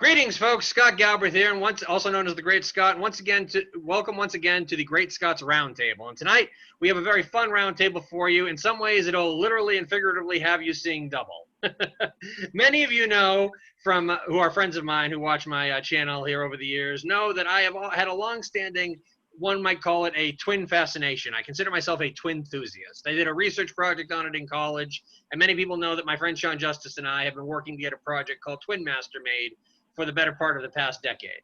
Greetings, folks. Scott Galbraith here, and also known as the Great Scott. And welcome once again to the Great Scott's Roundtable. And tonight we have a very fun roundtable for you. In some ways, it'll literally and figuratively have you seeing double. Many of you know who are friends of mine who watch my channel here over the years know that I have had a long-standing, one might call it a twin fascination. I consider myself a twin-thusiast. I did a research project on it in college, and many people know that my friend Sean Justice and I have been working to get a project called Twin Master made for the better part of the past decade.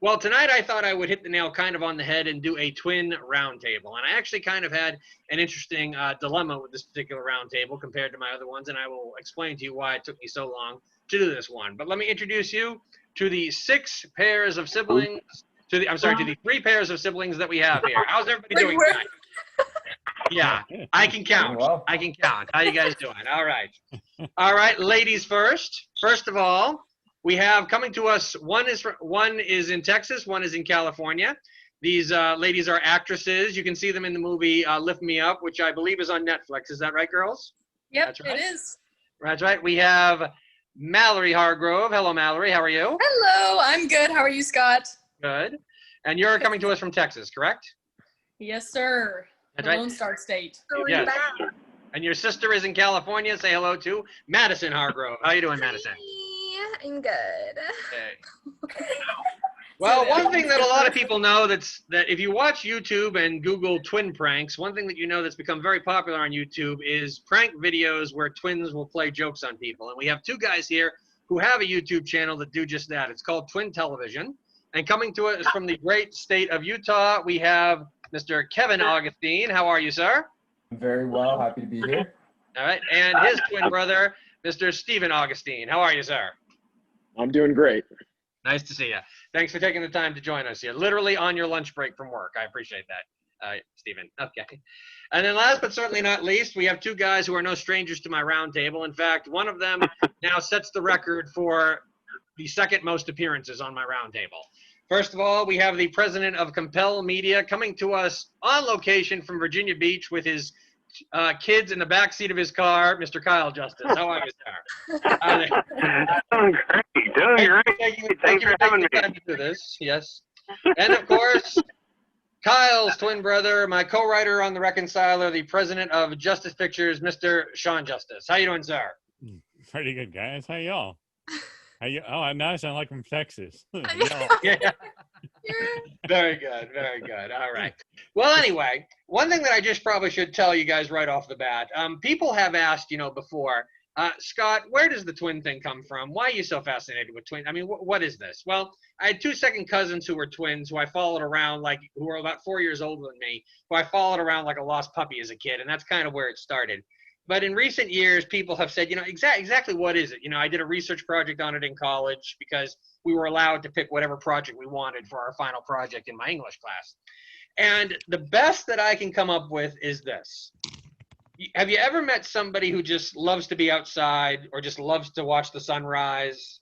Well, tonight I thought I would hit the nail kind of on the head and do a twin roundtable. And I actually kind of had an interesting dilemma with this particular roundtable compared to my other ones, and I will explain to you why it took me so long to do this one. But let me introduce you to the to the three pairs of siblings that we have here. How's everybody doing tonight? Yeah, I can count. I can count. How you guys doing? All right. All right, ladies first. First of all, we have coming to us, one is in Texas, one is in California. These ladies are actresses. You can see them in the movie Lift Me Up, which I believe is on Netflix. Is that right, girls? Yep, That's right. It is. That's right. We have Mallory Hargrove. Hello, Mallory. How are you? Hello, I'm good. How are you, Scott? Good. And you're coming to us from Texas, correct? Yes, sir. That's the right. Lone Star State. Yes. And your sister is in California. Say hello to Madison Hargrove. How you doing, Madison? I'm good. Okay. Well, one thing that a lot of people know that if you watch YouTube and Google twin pranks, one thing that you know that's become very popular on YouTube is prank videos where twins will play jokes on people. And we have two guys here who have a YouTube channel that do just that. It's called Twin Television. And coming to us from the great state of Utah, we have Mr. Kevin Augustine. How are you, sir? Very well. Happy to be here. All right. And his twin brother, Mr. Stephen Augustine. How are you, sir? I'm doing great. Nice to see you. Thanks for taking the time to join us here. Literally on your lunch break from work. I appreciate that, Stephen. Okay. And then last but certainly not least, we have two guys who are no strangers to my roundtable. In fact, one of them now sets the record for the second most appearances on my roundtable. First of all, we have the president of Compel Media coming to us on location from Virginia Beach with his kids in the back seat of his car, Mr. Kyle Justice. How are you, sir? Doing great. Doing great. Thanks for having me. Time to do this. Yes. And of course, Kyle's twin brother, my co-writer on The Reconciler, the president of Justice Pictures, Mr. Sean Justice. How you doing, sir? Pretty good, guys. How y'all? Oh, now I sound like from Texas. Yeah. Very good. Very good. All right. Well, anyway, one thing that I just probably should tell you guys right off the bat. People have asked, before, Scott, where does the twin thing come from? Why are you so fascinated with twins? I mean, what is this? Well, I had two second cousins who were twins who I followed around, who were about 4 years older than me, who I followed around like a lost puppy as a kid, and that's kind of where it started. But in recent years, people have said, exactly what is it? I did a research project on it in college because we were allowed to pick whatever project we wanted for our final project in my English class. And the best that I can come up with is this. Have you ever met somebody who just loves to be outside or just loves to watch the sunrise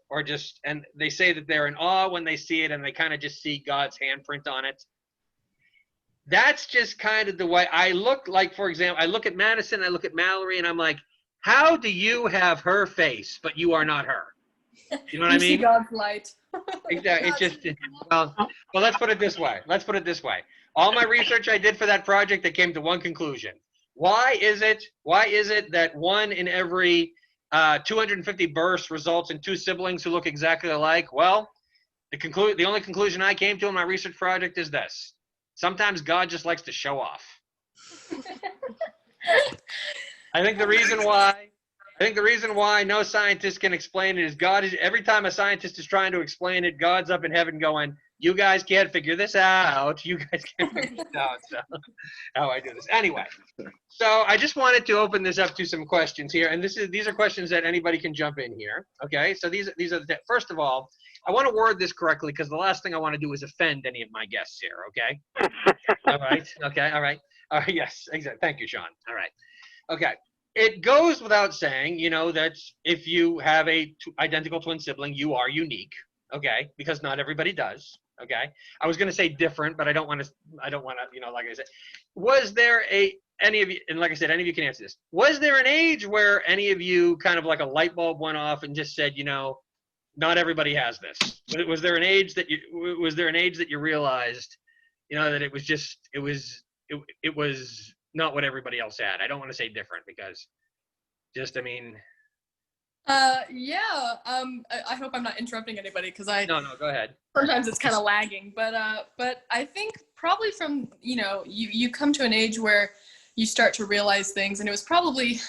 and they say that they're in awe when they see it and they kind of just see God's handprint on it? That's just kind of the way I look. Like, for example, I look at Madison, I look at Mallory, and I'm like, how do you have her face, but you are not her? You know what I mean? See God's light. Exactly. It's just, well, let's put it this way. All my research I did for that project, I came to one conclusion. Why is it that one in every 250 births results in two siblings who look exactly alike? Well, the only conclusion I came to in my research project is this. Sometimes God just likes to show off. I think the reason why no scientist can explain it is every time a scientist is trying to explain it, God's up in heaven going, you guys can't figure this out. You guys can't figure this out. So how I do this. Anyway, so I just wanted to open this up to some questions here. And these are questions that anybody can jump in here. Okay, so these are first of all, I want to word this correctly because the last thing I want to do is offend any of my guests here, okay? All right, okay, all right. Yes, exactly. Thank you, Sean. All right. Okay. It goes without saying, that if you have a identical twin sibling, you are unique, okay? Because not everybody does, okay? I was going to say different, but I don't want to, like I said. Was there any of you, and like I said, any of you can answer this. Was there an age where any of you kind of like a light bulb went off and just said, not everybody has this? Was there an age that you realized, that it was not what everybody else had? I don't want to say different because Yeah. I hope I'm not interrupting anybody because No, go ahead. sometimes it's kind of lagging, but I think probably from, you come to an age where you start to realize things, and it was probably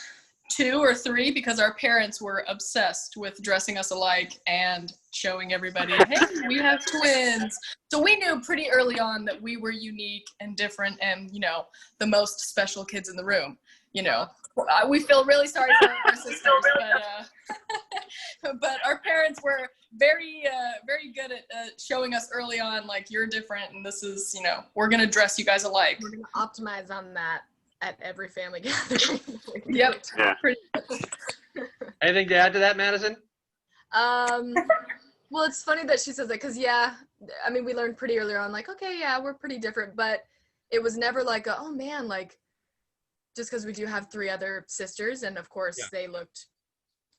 2 or 3 because our parents were obsessed with dressing us alike and showing everybody, hey, we have twins. So we knew pretty early on that we were unique and different and, the most special kids in the room, We feel really sorry for our sisters, but our parents were very, very good at showing us early on, like, you're different and this is, we're going to dress you guys alike. We're going to optimize on that at every family gathering. Yep. Yeah. Anything to add to that, Madison? Well, it's funny that she says that because, we learned pretty early on, like, okay, yeah, we're pretty different, but it was never like, oh man, like, just because we do have 3 other sisters, and of course they looked,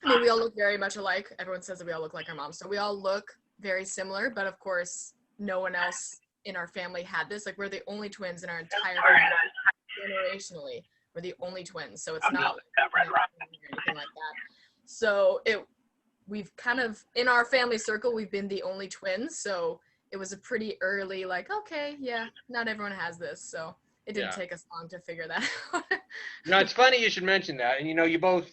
we all look very much alike. Everyone says that we all look like our moms, so we all look very similar, but of course, no one else in our family had this. Like, we're the only twins in our entire family. Generationally, we're the only twins, so it's not like anything like that. So we've kind of, in our family circle, we've been the only twins, so it was a pretty early, like, okay, yeah, not everyone has this, so it didn't take us long to figure that out. It's funny you should mention that, and you both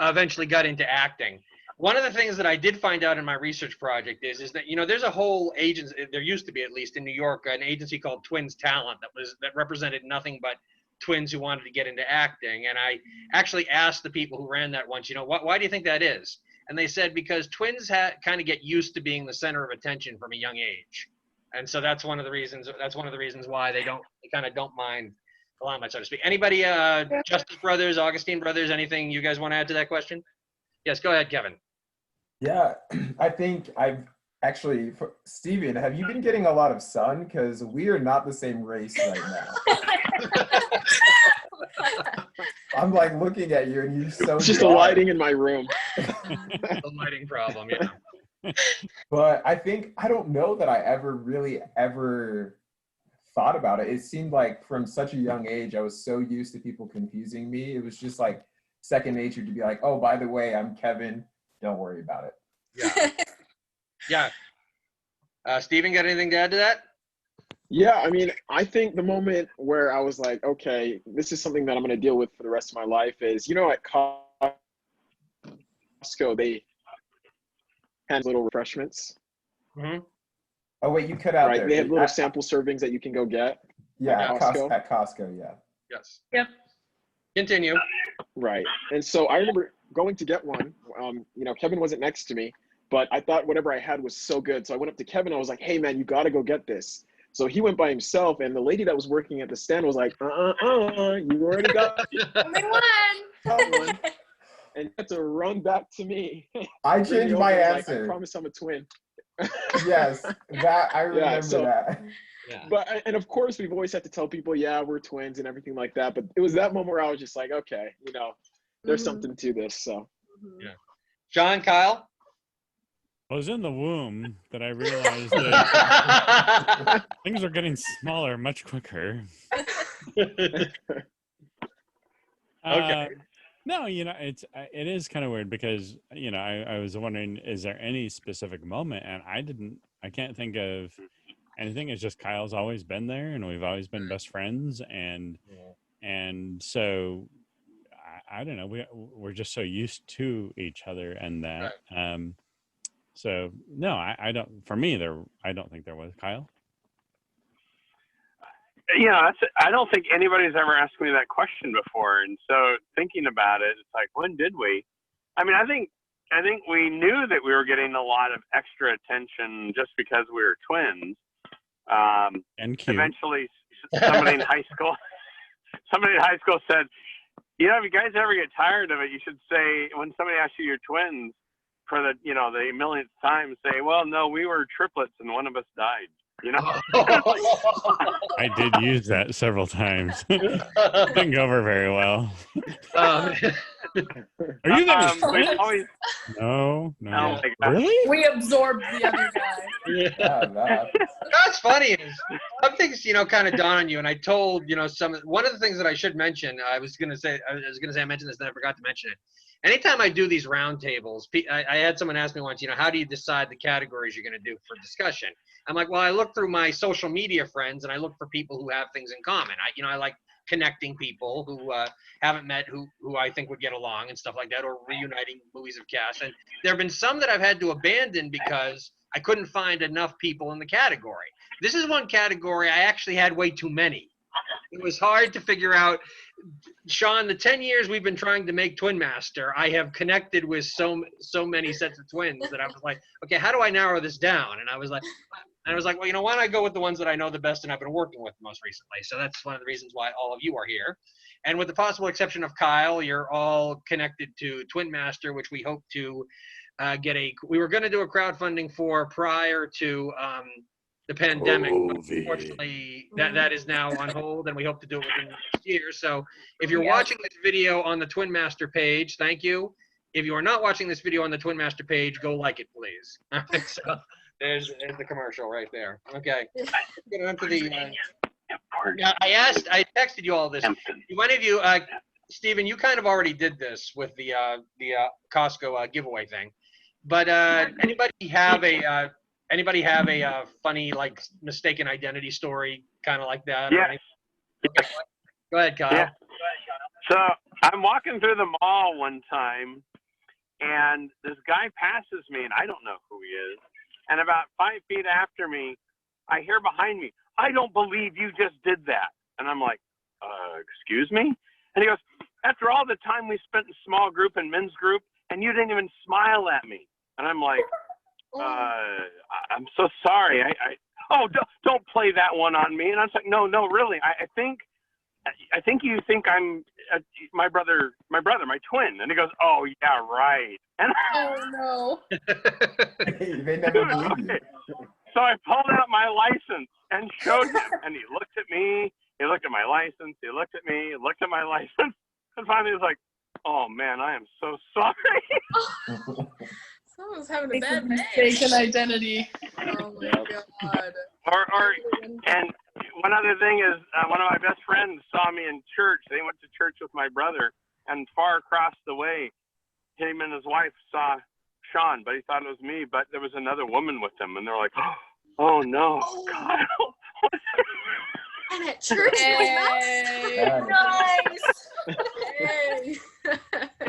eventually got into acting. One of the things that I did find out in my research project is that there's a whole agency, there used to be at least in New York, an agency called Twins Talent that represented nothing but twins who wanted to get into acting. And I actually asked the people who ran that once, why do you think that is? And they said because twins kind of get used to being the center of attention from a young age, and so that's one of the reasons. That's one of the reasons why they kind of don't mind the limelight, so to speak. Anybody, Justice Brothers, Augustine Brothers, anything you guys want to add to that question? Yes, go ahead, Kevin. Yeah, I think I've actually, Steven, have you been getting a lot of sun? Because we are not the same race right now. I'm like looking at you and you're so It's just dark. the lighting in my room. The lighting problem, yeah. But I don't know that I ever thought about it. It seemed like from such a young age, I was so used to people confusing me. It was just like second nature to be like, oh, by the way, I'm Kevin. Don't worry about it. Yeah. Yeah. Steven, got anything to add to that? Yeah, I think the moment where I was like, okay, this is something that I'm going to deal with for the rest of my life is, at Costco, they had little refreshments. Mm-hmm. Oh, wait, you cut out right? there. They have little sample servings that you can go get. Yeah, at Costco. At Costco, yeah. Yes. Yep. Continue. Right. And so I remember going to get one. Kevin wasn't next to me, but I thought whatever I had was so good. So I went up to Kevin. I was like, hey, man, you got to go get this. So he went by himself, and the lady that was working at the stand was like, you already got Only one. one. And you had to run back to me. I changed my answer. Like, I promise I'm a twin. Yes, that I remember that. Yeah. But and of course we've always had to tell people, yeah, we're twins and everything like that. But it was that moment where I was just like, okay, there's something to this. So yeah. John, Kyle? I was in the womb that I realized that things are getting smaller much quicker. Okay. No, it is kind of weird because, I was wondering, is there any specific moment? And I can't think of anything. It's just Kyle's always been there and we've always been best friends. And so I don't know, we're just so used to each other and that. Right. So no, I don't, for me, I don't think there was. Kyle? I don't think anybody's ever asked me that question before. And so thinking about it, it's like, when did we? I think we knew that we were getting a lot of extra attention just because we were twins. And cute. Eventually, somebody in high school said, if you guys ever get tired of it, you should say, when somebody asks you you're twins for the millionth time, say, well, no, we were triplets and one of us died. I did use that several times. Didn't go over very well. Are you guys we've twins? always, No. oh my God. Really? We absorbed the other guy. Yeah. That. What's funny is some things, kind of dawn on you. And I told, one of the things that I should mention, I mentioned this and I forgot to mention it. Anytime I do these roundtables, I had someone ask me once, how do you decide the categories you're going to do for discussion? I'm like, well, I look through my social media friends and I look for people who have things in common. I like connecting people who haven't met who I think would get along and stuff like that, or reuniting movies of cast. And there have been some that I've had to abandon because I couldn't find enough people in the category. This is one category I actually had way too many. It was hard to figure out. Sean, the 10 years we've been trying to make Twin Master, I have connected with so many sets of twins that I was like, okay, how do I narrow this down? And I was like, well, why don't I go with the ones that I know the best and I've been working with most recently? So that's one of the reasons why all of you are here. And with the possible exception of Kyle, you're all connected to Twin Master, which we hope to we were going to do a crowdfunding for prior to the pandemic, but unfortunately that is now on hold, and we hope to do it within next year. So if you're watching this video on the Twin Master page, thank you. If you are not watching this video on the Twin Master page, go like it, please. All right, so there's the commercial right there. Okay, get on to the. I texted you all this. One of you, Stephen, you kind of already did this with the Costco giveaway thing, but anybody have a funny, like, mistaken identity story, kind of like that? Yeah. Okay. Go ahead, Kyle. Yeah. So I'm walking through the mall one time, and this guy passes me, and I don't know who he is. And about 5 feet after me, I hear behind me, "I don't believe you just did that." And I'm like, excuse me? And he goes, "After all the time we spent in small group and men's group, and you didn't even smile at me." And I'm like, I'm so sorry. Don't play that one on me. And I was like, no, really. I think you think I'm my brother, my twin. And he goes, "Oh yeah, right." And Oh no. They never believe you. So I pulled out my license and showed him, and he looked at me. He looked at my license. He looked at me. He looked at my license. And finally, he was like, "Oh man, I am so sorry." Someone's having a bad day. Mistaken identity. Oh my god. And one other thing is, one of my best friends saw me in church. They went to church with my brother, and far across the way, him and his wife saw Sean, but he thought it was me. But there was another woman with him, and they're like, "Oh no, Kyle." And at church, Hey, nice. Hey.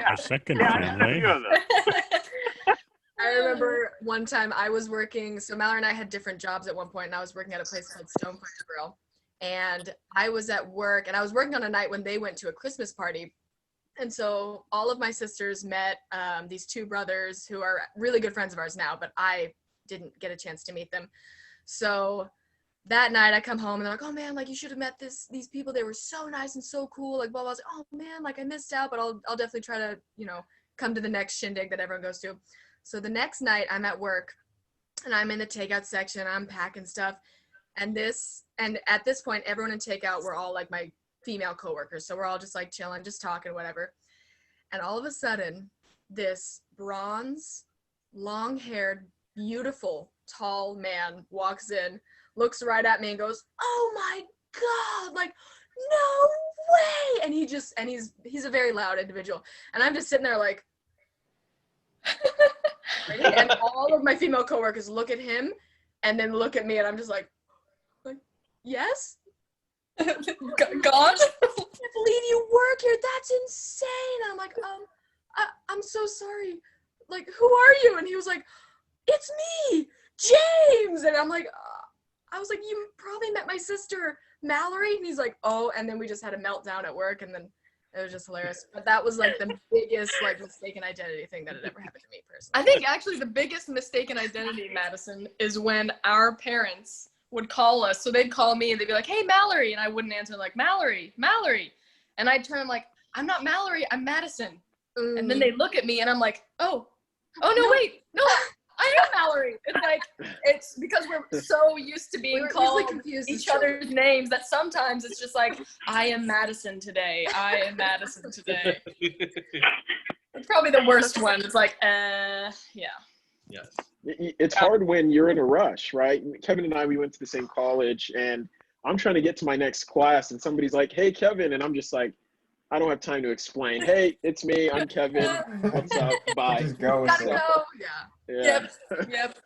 Our second family. I remember one time I was working, so Mallory and I had different jobs at one point, and I was working at a place called Stone Fire Grill. And I was at work, and I was working on a night when they went to a Christmas party. And so all of my sisters met these two brothers who are really good friends of ours now, but I didn't get a chance to meet them. So that night I come home and they're like, "Oh man, like you should have met these people. They were so nice and so cool." Like, blah, blah. I was like, "Oh man, like I missed out, but I'll definitely try to, come to the next shindig that everyone goes to." So the next night I'm at work and I'm in the takeout section, I'm packing stuff. And at this point, everyone in takeout were all like my female coworkers. So we're all just like chilling, just talking, whatever. And all of a sudden, this bronze, long-haired, beautiful, tall man walks in, looks right at me and goes, "Oh my God, like, no way." And he's a very loud individual. And I'm just sitting there like, and all of my female coworkers look at him and then look at me, and I'm just like, "Yes? God? I can't believe you work here. That's insane." And I'm like, I'm so sorry. Like, who are you?" And he was like, "It's me, James." And I'm like, I was like, "You probably met my sister, Mallory." And he's like, "Oh," and then we just had a meltdown at work, and then it was just hilarious. But that was like the biggest like mistaken identity thing that had ever happened to me personally. I think actually the biggest mistaken identity, Madison, is when our parents would call us. So they'd call me and they'd be like, "Hey, Mallory," and I wouldn't answer, like, "Mallory, Mallory," and I'd turn like, "I'm not Mallory, I'm Madison." And then they look at me and I'm like, oh no, wait, no, I am Mallory. It's like it's because we're so used to being We're called easily confused as each other's names that sometimes it's just like, I am Madison today. I am Madison today. It's probably the worst one. It's like, yeah. Yes. It's hard when you're in a rush, right? Kevin and I, we went to the same college, and I'm trying to get to my next class, and somebody's like, "Hey, Kevin," and I'm just like, I don't have time to explain. Hey, it's me. I'm Kevin. What's up? Bye. Just go with Gotta it. go. Yeah. Yeah. Yep.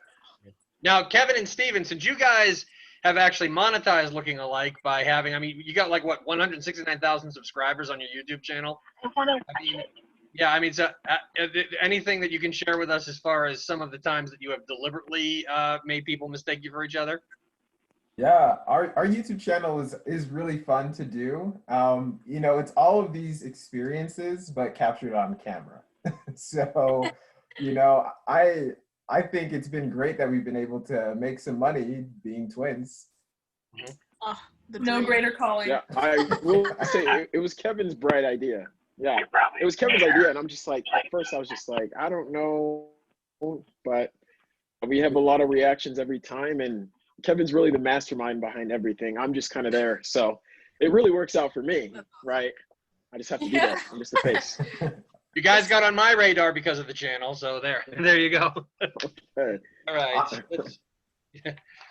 Now, Kevin and Steven, since you guys have actually monetized Looking Alike by having, I mean, you got like what, 169,000 subscribers on your YouTube channel? I mean, yeah, I mean, so anything that you can share with us as far as some of the times that you have deliberately made people mistake you for each other? Yeah, our YouTube channel is really fun to do. You know, it's all of these experiences, but captured on camera. So, you know, I think it's been great that we've been able to make some money being twins. Oh, No greater calling. Yeah, I will say it was Kevin's bright idea. Yeah, it was Kevin's idea, and I'm just like, at first I was just like, I don't know, but we have a lot of reactions every time, and Kevin's really the mastermind behind everything. I'm just kind of there, so it really works out for me, right? I just have to be there. I'm just the face. You guys got on my radar because of the channel, so there you go. Hey. All right,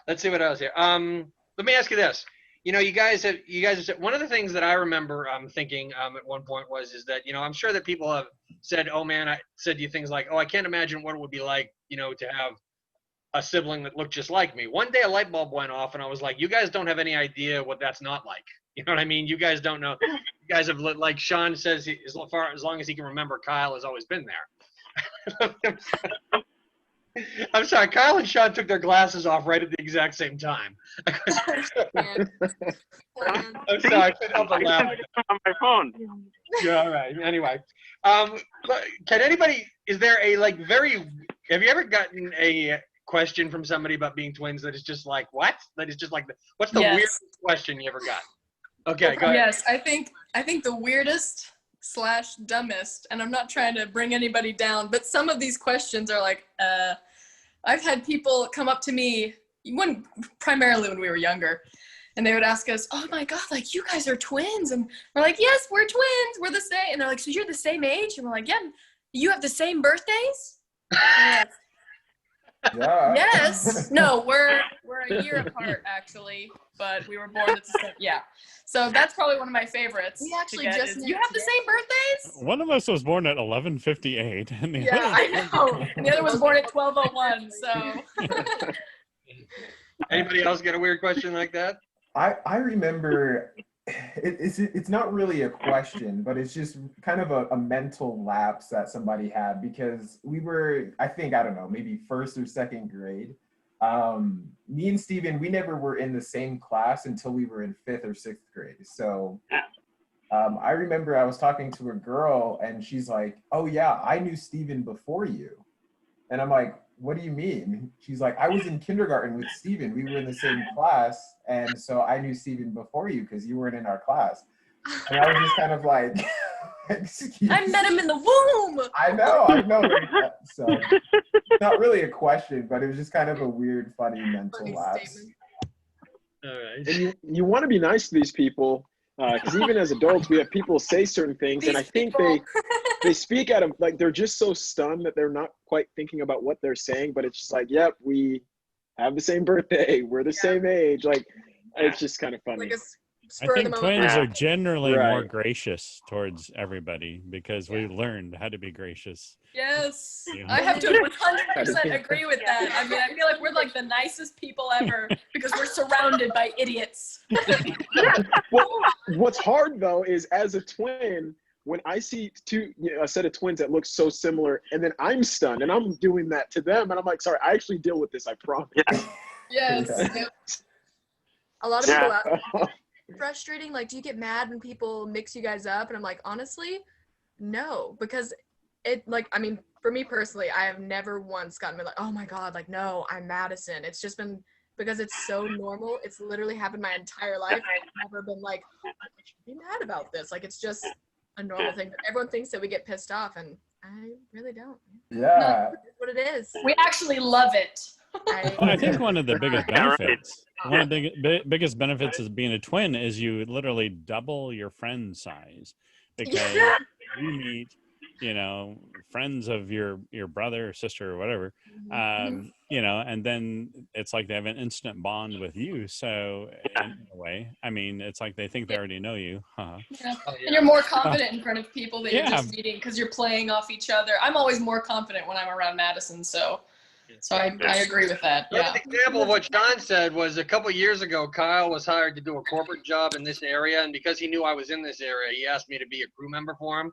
let's see what else here. Let me ask you this. You know, you guys have said, one of the things that I remember thinking at one point is that, you know, I'm sure that people have said, oh man, I said you things like, oh, I can't imagine what it would be like, you know, to have a sibling that looked just like me. One day a light bulb went off and I was like, you guys don't have any idea what that's not like. You know what I mean? You guys don't know. You guys have, like Sean says, as long as he can remember, Kyle has always been there. I'm sorry, Kyle and Sean took their glasses off right at the exact same time. I'm sorry, I couldn't help but laugh. On my phone. Yeah, all right. Anyway, can anybody? Is there a like very? Have you ever gotten a question from somebody about being twins that is just like what? That is just like what's the weirdest question you ever got? Okay, go ahead. Yes, I think the weirdest / dumbest, and I'm not trying to bring anybody down, but some of these questions are like, I've had people come up to me primarily when we were younger, and they would ask us, oh my God, like you guys are twins. And we're like, yes, we're twins. We're the same. And they're like, so you're the same age? And we're like, yeah, you have the same birthdays? Yes. Yeah. Yes. No, we're a year apart actually, but we were born at the same. Yeah. So that's probably one of my favories. We actually to get just is, you have the same birthdays? One of us was born at 11:58, and the Yeah, other I know. The other was born at 12:01. So. Anybody else get a weird question like that? I remember it's not really a question, but it's just kind of a mental lapse that somebody had because we were, I don't know, maybe first or second grade. Me and Steven, we never were in the same class until we were in 5th or 6th grade. So I remember I was talking to a girl and she's like, oh yeah, I knew Steven before you. And I'm like, what do you mean? She's like, I was in kindergarten with Steven. We were in the same class. And so I knew Steven before you because you weren't in our class. And I was just kind of like, excuse I met him in the womb. I know. So not really a question, but it was just kind of a weird, funny mental lapse. All right. And you want to be nice to these people because even as adults, we have people say certain things, and I think they speak at them like they're just so stunned that they're not quite thinking about what they're saying. But it's just like, yep, we have the same birthday, we're the same age. Like it's just kind of funny. Like I think twins are generally more Right. gracious towards everybody because we learned how to be gracious. Yes, Yeah. I have to 100% agree with that. I mean, I feel like we're like the nicest people ever because we're surrounded by idiots. Well, what's hard though is as a twin, when I see a set of twins that look so similar, and then I'm stunned, and I'm doing that to them, and I'm like, sorry, I actually deal with this, I promise. Yes. Yeah. A lot of people ask, frustrating, like, do you get mad when people mix you guys up? And I'm like, honestly, no, because it, like, I mean, for me personally, I have never once gotten like, oh my God, like, no, I'm Madison. It's just been because it's so normal. It's literally happened my entire life. I've never been like, oh, I should be mad about this. Like, it's just a normal thing. But everyone thinks that we get pissed off, and I really don't. Yeah. It's what it is. We actually love it. I think one of the biggest Yeah, right. benefits, one of the biggest benefits of being a twin is you literally double your friend size, because Yeah. you meet, you know, friends of your brother or sister or whatever, you know, and then it's like they have an instant bond with you. So in a way, I mean, it's like they think they already know you. Huh? Yeah. Oh, And yeah. you're more confident in front of people that you're Yeah. just meeting because you're playing off each other. I'm always more confident when I'm around Madison, so I agree with that. Yeah. An example of what Sean said was a couple years ago, Kyle was hired to do a corporate job in this area, and because he knew I was in this area, he asked me to be a crew member for him.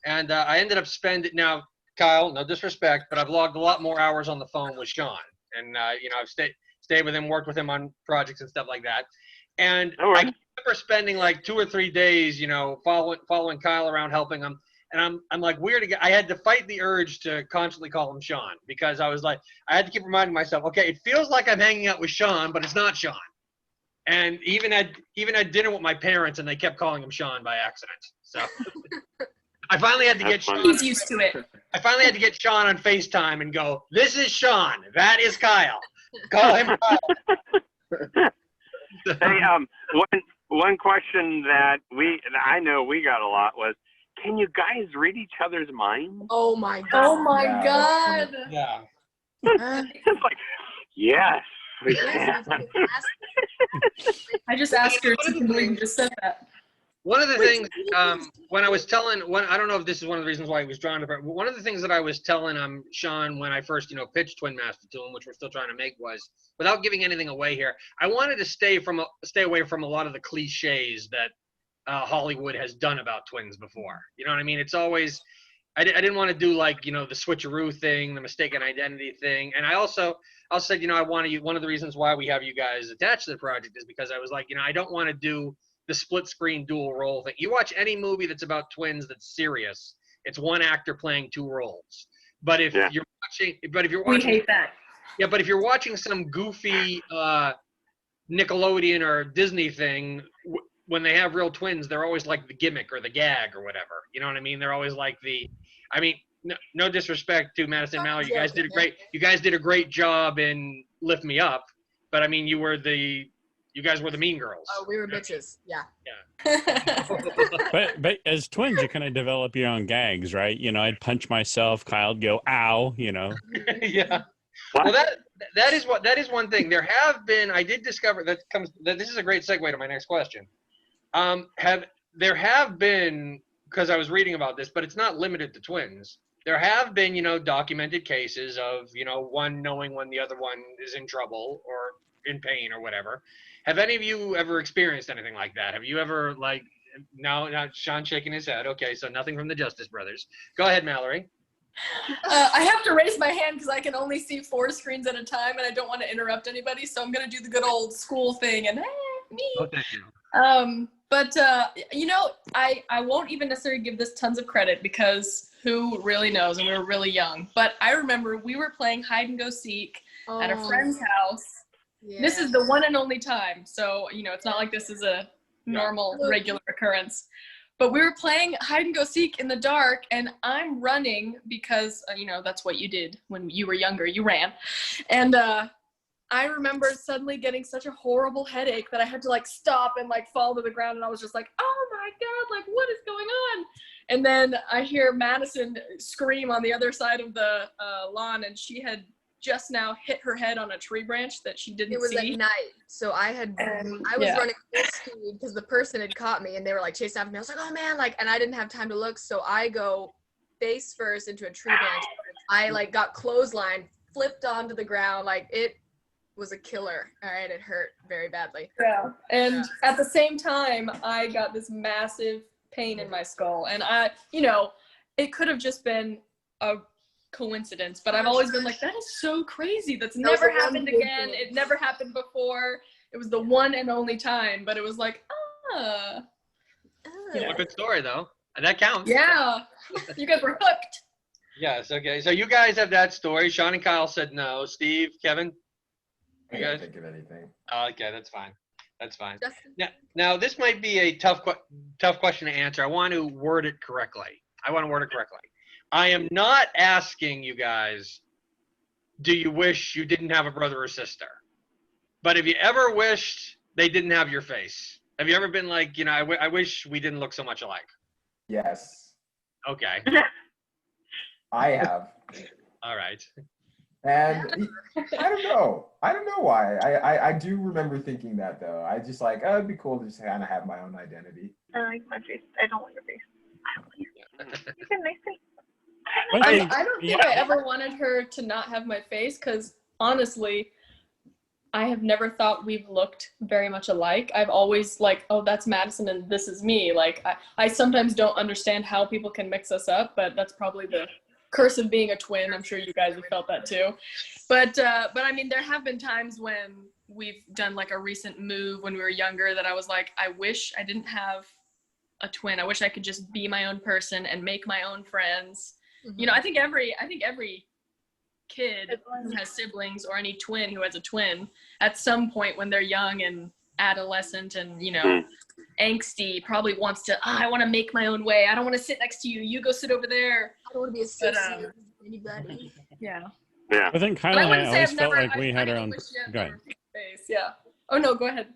And I ended up spending, now, Kyle, no disrespect, but I've logged a lot more hours on the phone with Sean. And, you know, I've stayed with him, worked with him on projects and stuff like that. And All right. I remember spending like 2 or 3 days, you know, following Kyle around, helping him. And I'm like weird again. I had to fight the urge to constantly call him Sean, because I was like, I had to keep reminding myself, okay, it feels like I'm hanging out with Sean, but it's not Sean. And even had dinner with my parents, and they kept calling him Sean by accident. So I finally had to get Sean. He's used to it. I finally had to get Sean on FaceTime and go, this is Sean. That is Kyle. Call him Kyle. Hey, one question that I know we got a lot was, can you guys read each other's minds? Oh my god. Oh my Yeah. god. Yeah. It's like, yes. we Yes, can. I just asked her if she can believe you just said that. One of the things, when I was telling, I don't know if this is one of the reasons why he was drawn to it, but one of the things that I was telling Sean, when I first, you know, pitched Twin Master to him, which we're still trying to make, was, without giving anything away here, I wanted to stay away from a lot of the cliches that Hollywood has done about twins before. You know what I mean? It's always, I didn't want to do, like, you know, the switcheroo thing, the mistaken identity thing. And I also said, you know, one of the reasons why we have you guys attached to the project is because I was like, you know, I don't want to do the split screen dual role thing. You watch any movie that's about twins that's serious, it's one actor playing 2 roles. But if you're watching, We hate that. yeah, but if you're watching some goofy Nickelodeon or Disney thing, when they have real twins, they're always like the gimmick or the gag or whatever. You know what I mean? They're always like I mean, no disrespect to Madison and Mallory. You guys did a great job in Lift Me Up, but I mean, you guys were the mean girls. Oh, we were bitches. Yeah. But as twins, you kind of develop your own gags, right? You know, I'd punch myself, Kyle'd go, ow, you know. Yeah. Well, that is one thing. There have been, I did discover that this is a great segue to my next question. There have been, because I was reading about this, but it's not limited to twins. There have been, you know, documented cases of, you know, one knowing when the other one is in trouble or in pain or whatever. Have any of you ever experienced anything like that? Have you ever, like, now Sean shaking his head. Okay, so nothing from the Justice Brothers. Go ahead, Mallory. I have to raise my hand because I can only see 4 screens at a time, and I don't want to interrupt anybody. So I'm gonna do the good old school thing and me. Oh, thank you. But you know, I won't even necessarily give this tons of credit because who really knows, and we were really young. But I remember we were playing hide and go seek at a friend's house. Yeah. This is the one and only time, so you know it's not like this is a normal, regular occurrence. But we were playing hide and go seek in the dark, and I'm running because you know that's what you did when you were younger. You ran, and I remember suddenly getting such a horrible headache that I had to like stop and like fall to the ground, and I was just like, "Oh my god, like what is going on?" And then I hear Madison scream on the other side of the lawn, and she had just now hit her head on a tree branch that she didn't see. It was at night, so I was running full speed because the person had caught me, and they were like chasing after me. I was like, oh man, like, and I didn't have time to look, so I go face first into a tree branch. I like got clotheslined, flipped onto the ground, like it was a killer. All right, it hurt very badly. Yeah, and at the same time, I got this massive pain in my skull, and you know, it could have just been a coincidence, but I've always been like, that is so crazy. That's never happened again. It never happened before. It was the one and only time, but it was like, Yeah. Good story though. That counts. Yeah. You guys were hooked. Yes. Okay. So you guys have that story. Sean and Kyle said no. Steve, Kevin. I can't think of anything. Oh, okay, that's fine. That's fine. Justin? Now this might be a tough question to answer. I want to word it correctly. I am not asking you guys do you wish you didn't have a brother or sister? But have you ever wished they didn't have your face? Have you ever been like, you know, I wish we didn't look so much alike? Yes, Okay. I have. All right. And I don't know. I don't know why. I do remember thinking that though. I just like, oh, it'd be cool to just kind of have my own identity. I like my face. I don't want your face. I don't want your face. You got a nice face. I don't think I ever wanted her to not have my face because honestly, I have never thought we've looked very much alike. I've always like, oh, that's Madison and this is me. Like I sometimes don't understand how people can mix us up, but that's probably the curse of being a twin. I'm sure you guys have felt that too. But I mean, there have been times when we've done like a recent move when we were younger that I was like, I wish I didn't have a twin. I wish I could just be my own person and make my own friends. Mm-hmm. You know, I think every kid who has siblings or any twin who has a twin at some point when they're young and adolescent and, you know, angsty probably wants to, I want to make my own way. I don't want to sit next to you. You go sit over there. I don't want to be associated with anybody. Yeah. Yeah. I think Kyle and I always felt like we had our own. Go ahead. Face. Yeah. Oh no, go ahead.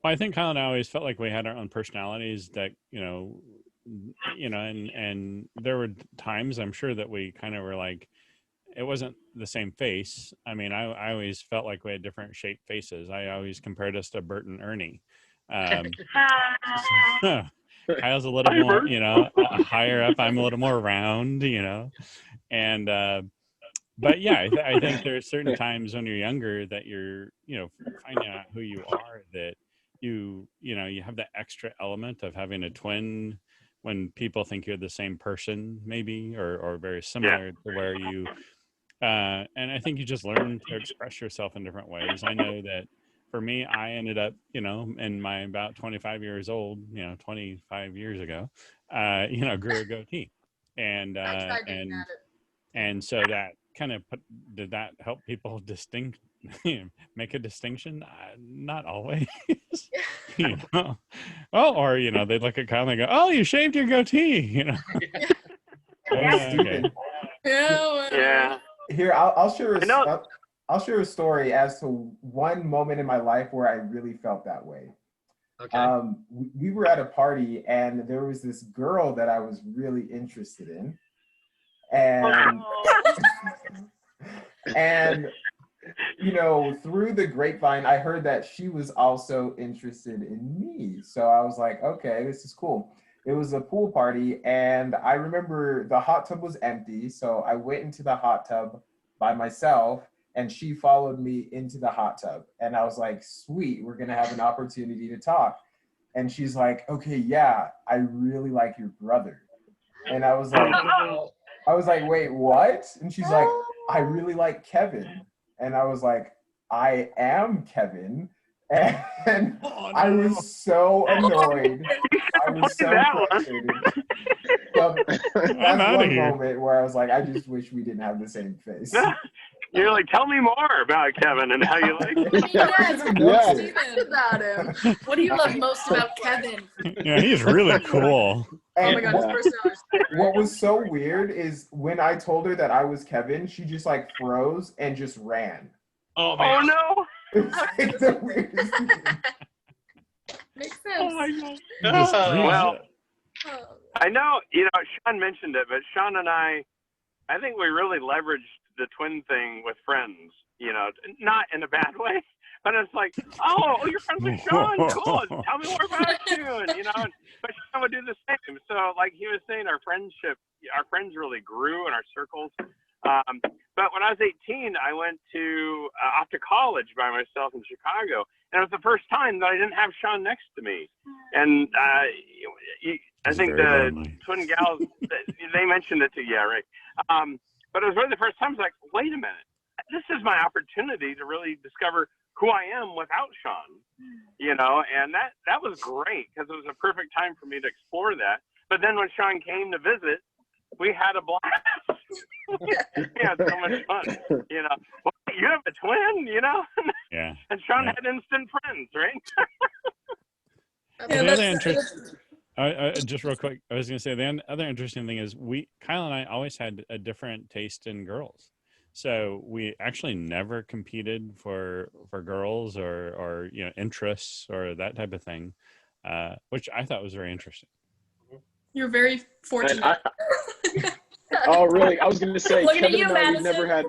Well, I think Kyle and I always felt like we had our own personalities that, you know, and there were times I'm sure that we kind of were like, it wasn't the same face. I mean, I always felt like we had different shaped faces. I always compared us to Bert and Ernie. Kyle's a little more, you know, higher up. I'm a little more round, you know, and but yeah, I think there are certain times when you're younger that you're, you know, finding out who you are, that you know, you have that extra element of having a twin when people think you're the same person, maybe, or very similar to where you. And I think you just learn to express yourself in different ways. I know that for me, I ended up, you know, in my about 25 years old, you know, 25 years ago, you know, grew a goatee. And so that kind of did that help people make a distinction? Not always, you know. Oh, or, you know, they look at Kyle and they go, oh, you shaved your goatee, you know. Okay. Yeah. Here, I'll share a story as to one moment in my life where I really felt that way. Okay. We were at a party and there was this girl that I was really interested in, and and you know, through the grapevine, I heard that she was also interested in me. So I was like, okay, this is cool. It was a pool party, and I remember the hot tub was empty, so I went into the hot tub by myself, and she followed me into the hot tub. And I was like, sweet, we're gonna have an opportunity to talk. And she's like, okay, yeah, I really like your brother. And I was like, wait, what? And she's like, I really like Kevin. And I was like, I am Kevin. And I was so annoyed. I was so frustrated. So that's one moment where I was like, I just wish we didn't have the same face. You're like, tell me more about Kevin and how you like him. About him. What do you love most about Kevin? Yeah, he's really cool. Oh my God, his personality. What was so weird is when I told her that I was Kevin, she just like froze and just ran. Oh man. Oh no. It was like the weirdest thing. Makes sense. Oh my God. Well, I know, you know, Sean mentioned it, but Sean and I think we really leveraged the twin thing with friends, you know, not in a bad way, but it's like, oh, you're friends with Sean, cool, tell me more about you, and, you know, but Sean would do the same. So like he was saying, our friends really grew in our circles. But when I was 18, I went off to college by myself in Chicago, and it was the first time that I didn't have Sean next to me. And I think the twin gals, they mentioned it too, yeah, right. But it was really the first time I was like, wait a minute, this is my opportunity to really discover who I am without Sean, you know, and that was great because it was a perfect time for me to explore that. But then when Sean came to visit, we had a blast. We had so much fun, you know. Well, you have a twin, you know? Yeah. And Sean had instant friends, right? Just real quick, I was going to say the other interesting thing is Kyle and I always had a different taste in girls. So we actually never competed for girls or interests or that type of thing, which I thought was very interesting. You're very And fortunate. oh, really? I was going to say, Looking at Kevin you, and I, we've Madison. never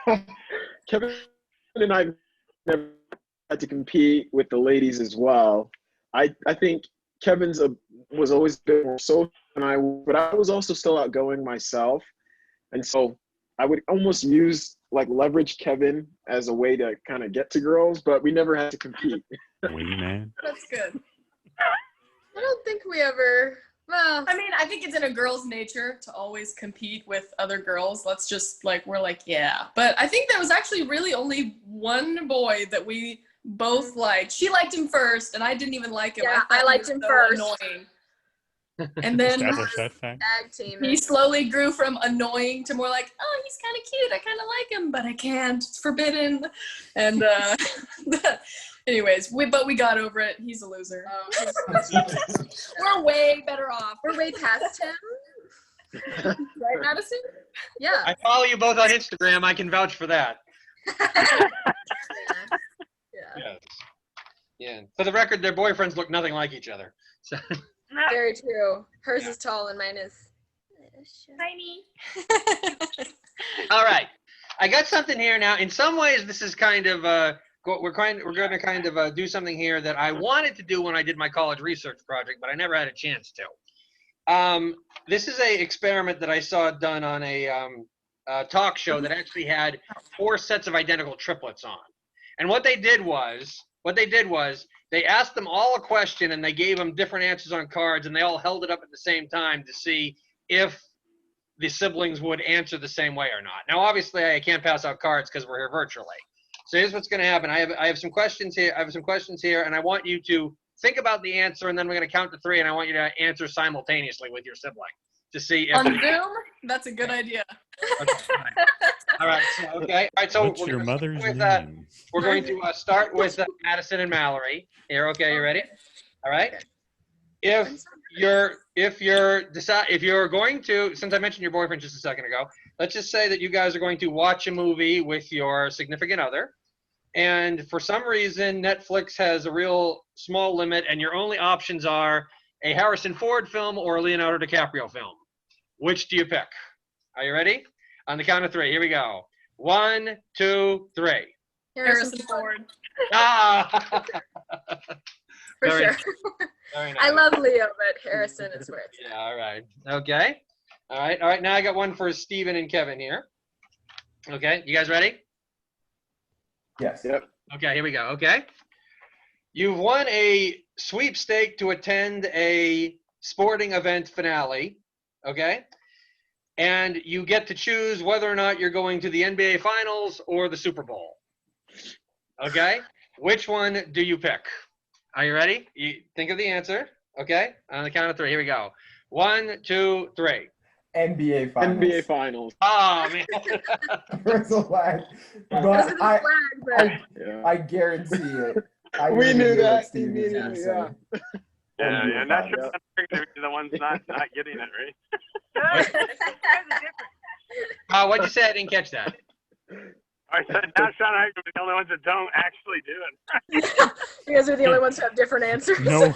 had. Kevin and I never had to compete with the ladies as well. I think Kevin's was always a bit more social than I, but I was also still outgoing myself, and so I would almost use leverage Kevin as a way to kind of get to girls, but we never had to compete. Wingman. That's good. I don't think we ever. Well, I mean, I think it's in a girl's nature to always compete with other girls. Let's just we're yeah. But I think there was actually really only one boy that we both liked. She liked him first, and I didn't even like him. Yeah, thought I he liked was him so first. Annoying. And then Establish that fact. tag team. he slowly grew from annoying to more like, oh, he's kind of cute. I kind of like him, but I can't. It's forbidden. And anyways, we got over it. He's a loser. We're way better off. We're way past him. Right, Madison? Yeah. I follow you both on Instagram. I can vouch for that. Yeah. Yes. Yeah. For the record, their boyfriends look nothing like each other. So. Very true. Hers is tall and mine is Tiny. All right. I got something here now. In some ways, this is kind of we're going to kind of do something here that I wanted to do when I did my college research project, but I never had a chance to. This is a experiment that I saw done on a talk show that actually had 4 sets of identical triplets on. And what they did was they asked them all a question and they gave them different answers on cards, and they all held it up at the same time to see if the siblings would answer the same way or not. Now, obviously, I can't pass out cards because we're here virtually. So here's what's going to happen. I have some questions here, and I want you to think about the answer, and then we're going to count to 3, and I want you to answer simultaneously with your sibling to see if. On Zoom? That's a good idea. Okay, all right. Okay. All right. So What's your mother's with, name? we're going to start with Madison and Mallory. Here. Okay. You ready? All right. If you're going to, since I mentioned your boyfriend just a second ago, let's just say that you guys are going to watch a movie with your significant other, and for some reason Netflix has a real small limit, and your only options are a Harrison Ford film or a Leonardo DiCaprio film. Which do you pick? Are you ready? On the count of 3, here we go. 1, 2, 3. Harrison Ford. Ah! For Very sure. nice. Very nice. I love Leo, but Harrison is where it's Yeah, all right. Okay. All right. Now I got one for Steven and Kevin here. Okay. You guys ready? Yes. Yep. Okay, here we go. Okay. You've won a sweepstake to attend a sporting event finale. Okay. And you get to choose whether or not you're going to the NBA Finals or the Super Bowl. Okay. Which one do you pick? Are you ready? You think of the answer. Okay. On the count of 3, here we go. 1, 2, 3. NBA Finals. NBA Finals. Oh man. There's a lag. Those But are the flag, but Yeah. I guarantee it. I We really knew what that Steve was gonna immediately, say. yeah. Yeah, NBA and that's Finals. the ones not getting it, right? What'd you say? I didn't catch that. I said now Sean and I are the only ones that don't actually do it. you guys are the only ones who have different answers. No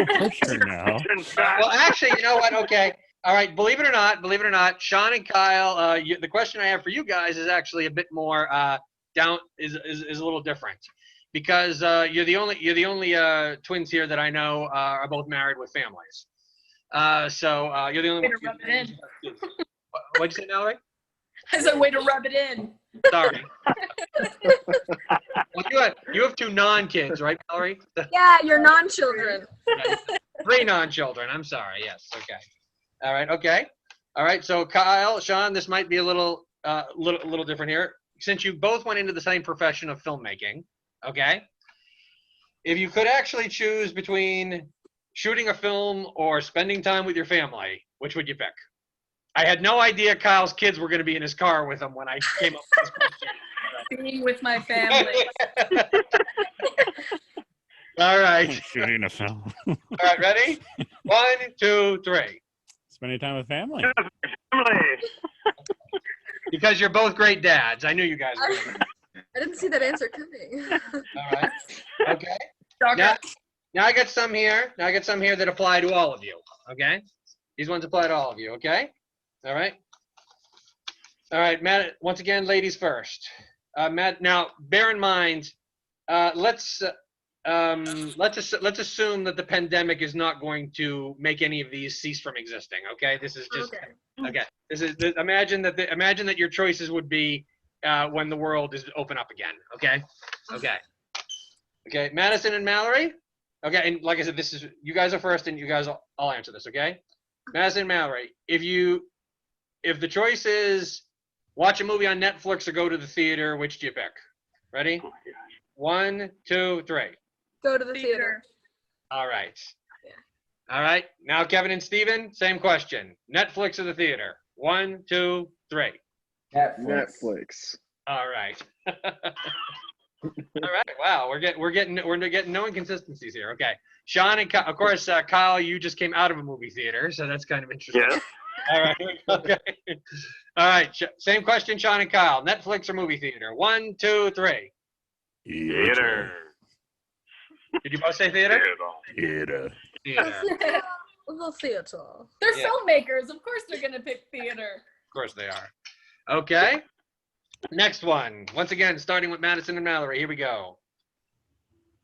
pressure now. Well, actually, you know what? Okay. All right. Believe it or not, Sean and Kyle, the question I have for you guys is actually a bit more is a little different, because you're the only twins here that I know are both married with families. So you're the only Way one. to rub it in. What'd you say, Mallory? I said, way to rub it in. Sorry. Well, you have 2 non-kids, right, Mallory? Yeah, your non-children. 3 non-children. I'm sorry. Yes. Okay. All right. Okay. All right. So Kyle, Sean, this might be a little different here, since you both went into the same profession of filmmaking. Okay. If you could actually choose between shooting a film or spending time with your family, which would you pick? I had no idea Kyle's kids were going to be in his car with him when I came up with this question. Being with my family. All right. Shooting a film. All right. Ready? 1, 2, 3. Spending time with family. Family. Because you're both great dads. I knew you guys were gonna. I didn't see that answer coming. All right. Okay. Shocker. Now I got some here. Now I got some here that apply to all of you. Okay. These ones apply to all of you. Okay. All right. All right, Matt. Once again, ladies first. Matt. Now, bear in mind. Let's assume that the pandemic is not going to make any of these cease from existing. Okay. This is just okay. Imagine that your choices would be when the world is open up again. Okay. Okay. Okay. Madison and Mallory. Okay, and like I said, this is you guys are first, and you guys I'll answer this. Okay, Madison and Mallory. If the choice is watch a movie on Netflix or go to the theater, which do you pick? Ready? Oh my gosh. 1, 2, 3. Go to the theater. All right. Yeah. All right. Now Kevin and Steven, same question. Netflix or the theater? 1, 2, 3. Netflix. All right. All right. Wow. We're getting no inconsistencies here. Okay. Sean and of course, Kyle, you just came out of a movie theater, so that's kind of interesting. Yes. All right. Okay. All right. Same question, Sean and Kyle. Netflix or movie theater? 1, 2, 3. Theater. Did you both say theater? Theater. Theater. The theater. They're Yeah. filmmakers. Of course they're gonna pick theater. Of course they are. Okay. Next one. Once again, starting with Madison and Mallory. Here we go.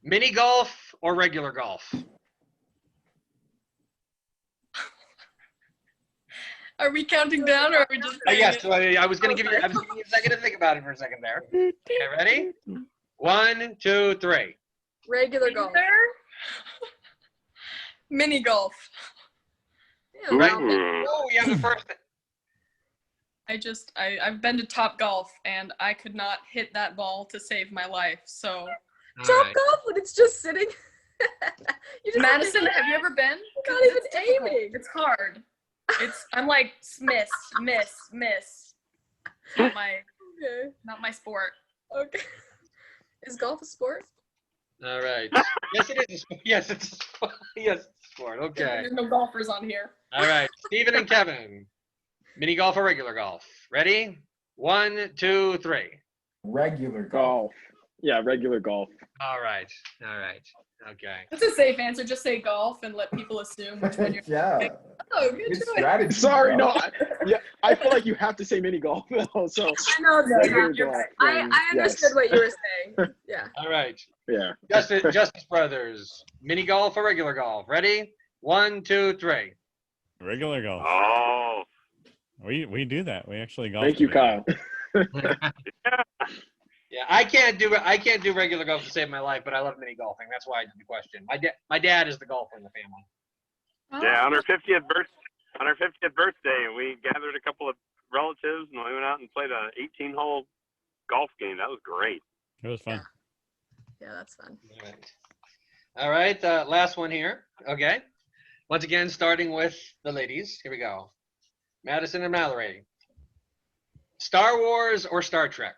Mini golf or regular golf? Are we counting down or are we just saying Yes. it? So I was going to give you a second to think about it for a second there. Okay, ready? 1, 2, 3. Regular golf. Mini golf. Yeah, Right. Ooh. Oh, we have the first. I've been to Top Golf and I could not hit that ball to save my life. So All Top right. golf when it's just sitting. You just Madison, have you ever been? You're not even It's difficult. aiming. It's hard. I'm like miss. Not my sport. Okay. Is golf a sport? All right. Yes, it is. Yes, it's a sport. Yes, it's a sport. Okay. There's no golfers on here. All right. Steven and Kevin. Mini golf or regular golf? Ready? 1, 2, 3. Regular golf. Golf. Yeah, regular golf. All right. All right. Okay. That's a safe answer. Just say golf and let people assume which one you're. Yeah. Oh, good Good choice. strategy. Sorry, bro. no. I feel like you have to say mini golf though. So I know. regular you're golf. right. then I understood yes. what you were saying. Yeah. All right. Yeah. Justice Brothers. Mini golf or regular golf? Ready? 1, 2, 3. Regular golf. Oh. We do that. We actually golf. Thank you, together. Kyle. Yeah, I can't do regular golf to save my life, but I love mini golfing. That's why I did the question. My dad is the golfer in the family. Oh. Yeah, on our 50th birthday, we gathered a couple of relatives and we went out and played a 18-hole golf game. That was great. It was fun. Yeah, that's fun. All right. Last one here. Okay. Once again, starting with the ladies. Here we go. Madison and Mallory. Star Wars or Star Trek?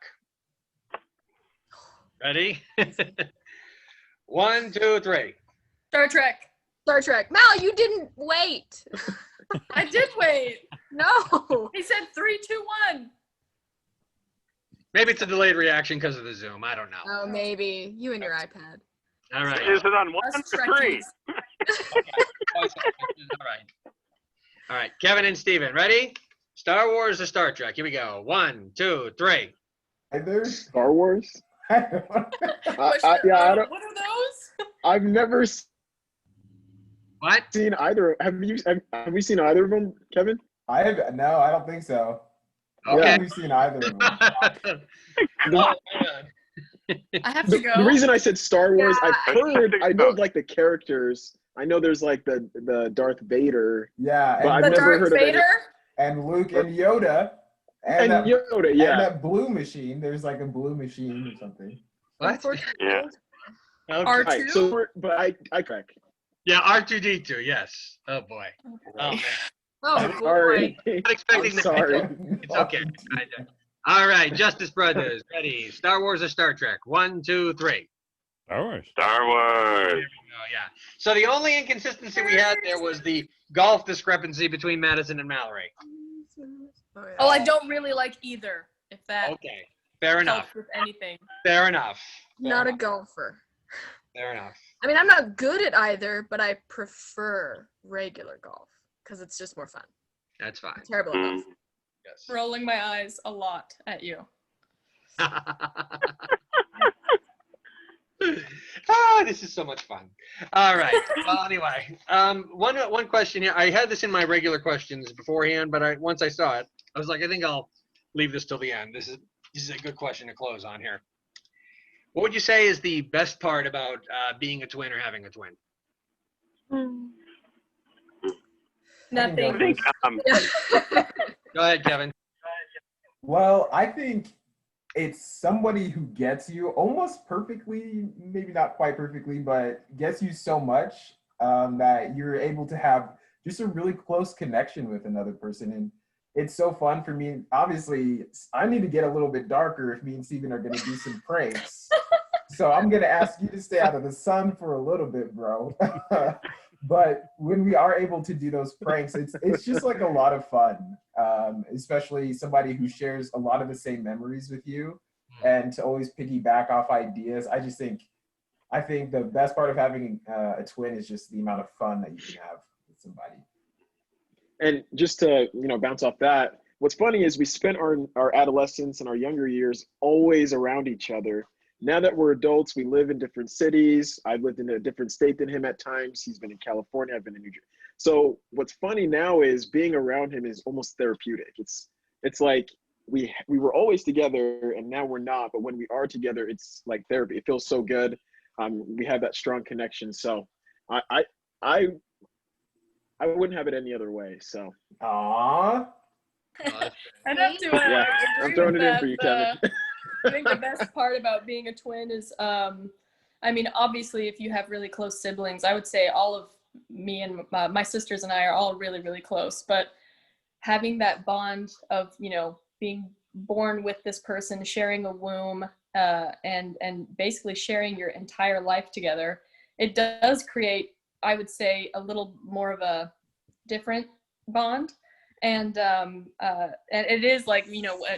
Ready? 1, 2, 3. Star Trek. Star Trek. Mal, you didn't wait. I did wait. No. He said 3, 2, 1. Maybe it's a delayed reaction because of the Zoom. I don't know. Oh, maybe. You and your iPad. All right. Is it on 1 Us or 3? All right. All right. Kevin and Steven, ready? Star Wars or Star Trek? Here we go. 1, 2, 3. Either. Star Wars. I don't know. Yeah, I don't. What are those? I've never What? seen either. Have we seen either of them, Kevin? No, I don't think so. I Okay. haven't seen either of them. Oh, man. I have to The go. reason I said Star Wars, Yeah, I've heard, I know like the characters. I know there's like the Darth Vader Yeah, But and, I've the never Darth heard of any- Vader. and Luke and Yoda. and that, Yoda. and Yeah, that blue machine. There's like a blue machine or something. What? Unfortunately. Yeah. Okay. R2? Right, so but I correct. Yeah, R2D2, yes. Oh, boy. Oh, man. Oh, boy. Sorry. Not expecting I'm that. sorry. It's okay. All right, Justice Brothers, ready. Star Wars or Star Trek? 1, 2, 3. Star Wars. Star Wars. Oh, yeah. So the only inconsistency we had there was the golf discrepancy between Madison and Mallory. Oh, yeah. Oh, I don't really like either. If that Okay, fair enough. helps with anything. Fair enough. Fair Not a enough. golfer. Fair enough. I mean, I'm not good at either, but I prefer regular golf because it's just more fun. That's fine. I'm terrible at golf. Yes. Rolling my eyes a lot at you. This is so much fun. All right. Well, anyway, one question here. I had this in my regular questions beforehand, but once I saw it, I was like, I think I'll leave this till the end. This is a good question to close on here. What would you say is the best part about being a twin or having a twin? Nothing. I think Go ahead, Kevin. Well, I think it's somebody who gets you almost perfectly, maybe not quite perfectly, but gets you so much that you're able to have just a really close connection with another person. And it's so fun for me. Obviously, I need to get a little bit darker if me and Steven are going to do some pranks. So I'm going to ask you to stay out of the sun for a little bit, bro. But when we are able to do those pranks, it's just like a lot of fun, especially somebody who shares a lot of the same memories with you, and to always piggyback off ideas. I think the best part of having a twin is just the amount of fun that you can have with somebody. And just to bounce off that, what's funny is we spent our adolescence and our younger years always around each other. Now that we're adults, we live in different cities. I've lived in a different state than him at times. He's been in California. I've been in New Jersey. So what's funny now is being around him is almost therapeutic. It's like we were always together and now we're not. But when we are together, it's like therapy. It feels so good. We have that strong connection. So I wouldn't have it any other way. So. Aww. I'd have to Yeah, agree I'm throwing with it in that. for you, Kevin. I think the best part about being a twin is, I mean, obviously, if you have really close siblings, I would say all of me and my sisters and I are all really, really close. But having that bond of, being born with this person, sharing a womb, and basically sharing your entire life together, it does create, I would say, a little more of a different bond. And it is like,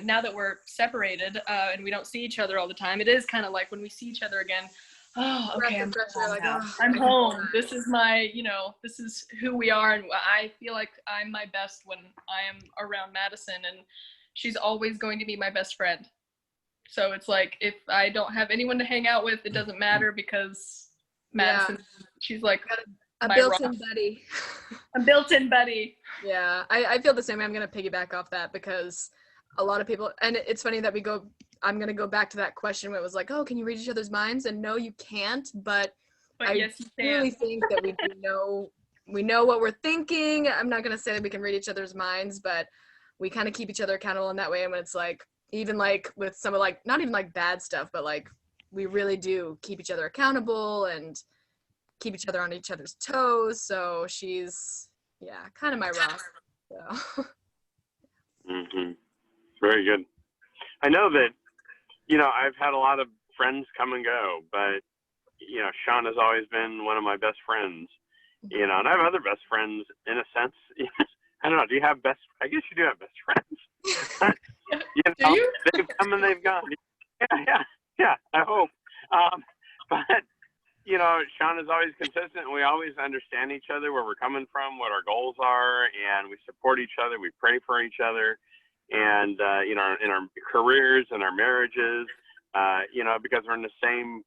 now that we're separated and we don't see each other all the time, it is kind of like when we see each other again, oh, okay, I'm home like, now. oh, I'm home. This is my, this is who we are. And I feel like I'm my best when I am around Madison, and she's always going to be my best friend. So it's like, if I don't have anyone to hang out with, it doesn't matter, because Madison, she's like a my built-in rock. buddy. A built-in buddy. Yeah, I feel the same way. I'm going to piggyback off that, because a lot of people, and it's funny that I'm going to go back to that question where it was like, oh, can you read each other's minds? And no, you can't, but I yes, you really can. think that we know what we're thinking. I'm not going to say that we can read each other's minds, but we kind of keep each other accountable in that way. And when it's like, even like with some of like, not even like bad stuff, but like we really do keep each other accountable and keep each other on each other's toes. So she's, kind of my rock. So. Very good. I know that, I've had a lot of friends come and go, but, Sean has always been one of my best friends, and I have other best friends in a sense. I don't know. Do you have I guess you do have best friends. Do you? They've come and they've gone. Yeah, I hope. But, Sean is always consistent. We always understand each other, where we're coming from, what our goals are, and we support each other. We pray for each other, and, in our careers and our marriages, because we're in the same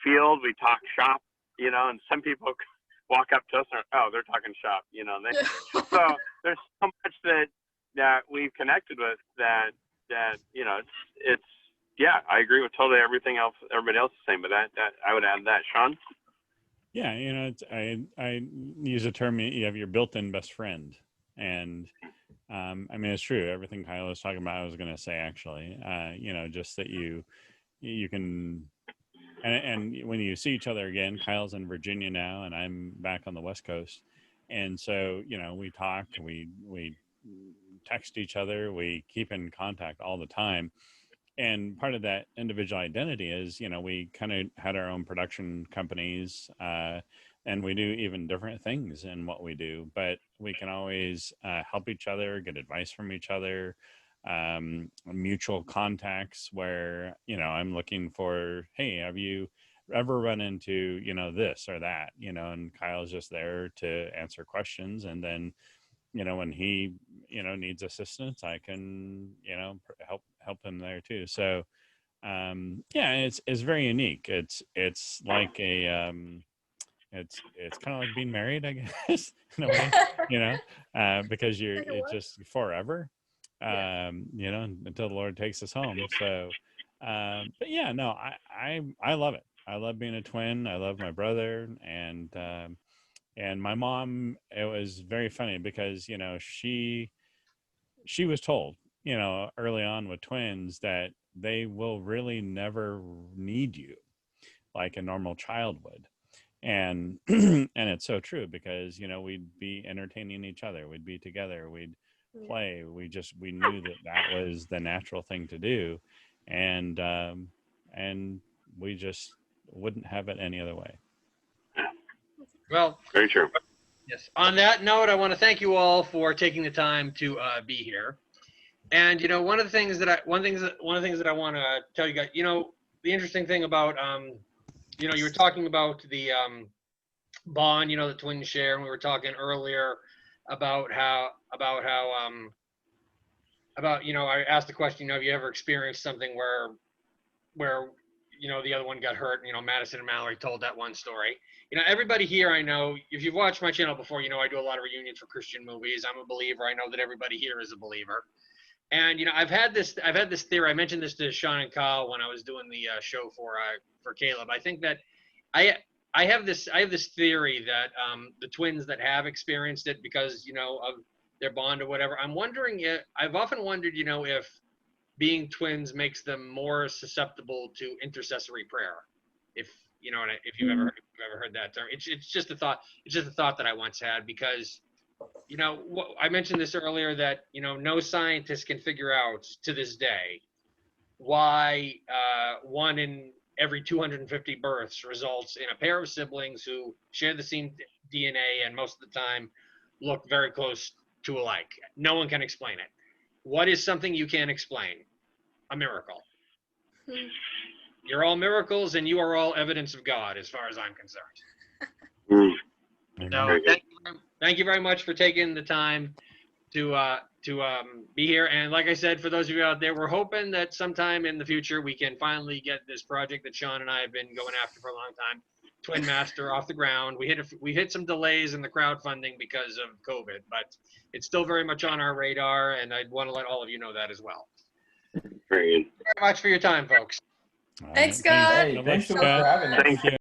field, we talk shop, and some people walk up to us and, oh, they're talking shop, So there's so much that we've connected with that it's yeah, I agree with totally everything else everybody else is saying, but that I would add that. Sean? Yeah, I use a term, you have your built-in best friend. And I mean, it's true. Everything Kyle was talking about, I was going to say, actually, just that you can, and when you see each other again, Kyle's in Virginia now, and I'm back on the West Coast. And so, we talk, we text each other, we keep in contact all the time. And part of that individual identity is, we kind of had our own production companies that and we do even different things in what we do, but we can always help each other, get advice from each other, mutual contacts where, I'm looking for, hey, have you ever run into, this or that, and Kyle's just there to answer questions. And then, when he, needs assistance, I can, help him there too. So, yeah, it's very unique. It's like a, it's kind of like being married, I guess, in a way, because it's just forever, until the Lord takes us home. So, but yeah, no, I love it. I love being a twin. I love my brother, and my mom. It was very funny because she was told early on with twins that they will really never need you like a normal child would. And and it's so true because we'd be entertaining each other, we'd be together, we'd play, we knew that was the natural thing to do, and we just wouldn't have it any other way. Well, Very true. yes. On that note, I want to thank you all for taking the time to be here. And one of the things that I want to tell you guys, the interesting thing about you were talking about the bond, the twins share, and we were talking earlier about how I asked the question, have you ever experienced something where the other one got hurt? Madison and Mallory told that one story. Everybody here, I know, if you've watched my channel before, I do a lot of reunions for Christian movies. I'm a believer. I know that everybody here is a believer. And I've had this theory. I mentioned this to Sean and Kyle when I was doing the show for Caleb. I think that I have this theory that the twins that have experienced it because of their bond or whatever. I'm wondering if I've often wondered if being twins makes them more susceptible to intercessory prayer. If you've ever heard that term, it's just a thought. It's just a thought that I once had because. I mentioned this earlier that, no scientist can figure out to this day why 1 in every 250 births results in a pair of siblings who share the same DNA and most of the time look very close to alike. No one can explain it. What is something you can't explain? A miracle. You're all miracles and you are all evidence of God as far as I'm concerned. So thank you very much for taking the time to be here. And like I said, for those of you out there, we're hoping that sometime in the future we can finally get this project that Sean and I have been going after for a long time, Twin Master, off the ground. We hit some delays in the crowdfunding because of COVID, but it's still very much on our radar, and I'd want to let all of you know that as well. Very good. Thank you very much for your time, folks. Thanks, Scott. Hey, thanks so much for having us. Thank you.